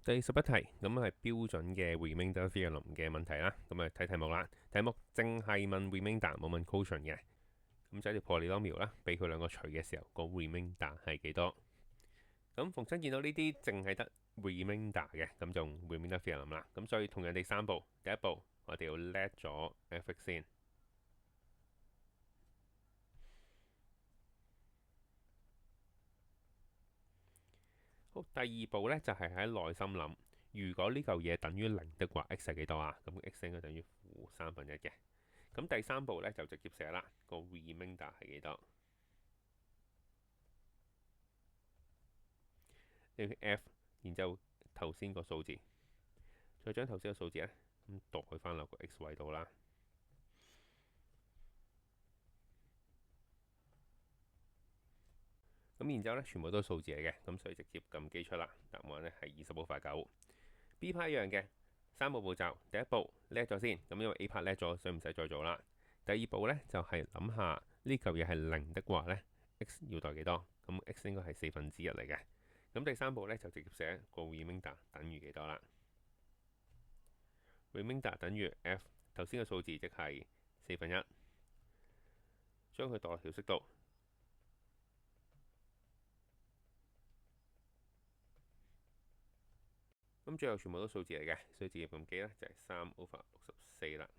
第11題，咁係標準嘅 remainder theorem 嘅問題啦。咁啊睇題目啦，題目淨係問 remainder 冇問 quotient 嘅。咁就一條 polynomial 啦，俾佢兩個除嘅時候，個 remainder 係幾多？咁逢親見到呢啲淨係得 remainder 嘅，咁就用 remainder theorem 啦。咁所以同樣地三步，第一步我哋要 let 咗 f(x) 先。好，第二步呢，就係喺內心諗，如果呢嚿嘢等於零的話，x 係幾多啊？咁 x 應該等於-1/3嘅。咁第三步呢，就直接寫啦，個 remainder 係幾多？呢個 f，然之後頭先個數字，再將頭先個數字呢，咁代翻落個 x 位度啦。咁然之後呢，全部都係數字嚟嘅，咁所以直接撳機出啦。答案呢係20/9。B part 一樣嘅，三個步驟。第一步叻咗先，咁因為 A part 叻咗，所以唔使再做啦。第二步呢，就係諗下呢嚿嘢係零的話呢 x 要代幾多？咁 x 應該係1/4嚟嘅。咁第三步呢，就直接寫個 remainder 等於幾多啦。remainder 等於 f 頭先嘅數字即係1/4，將佢代落調式度。咁最後全部都數字嚟嘅，所以直接撳機咧就係3/64啦。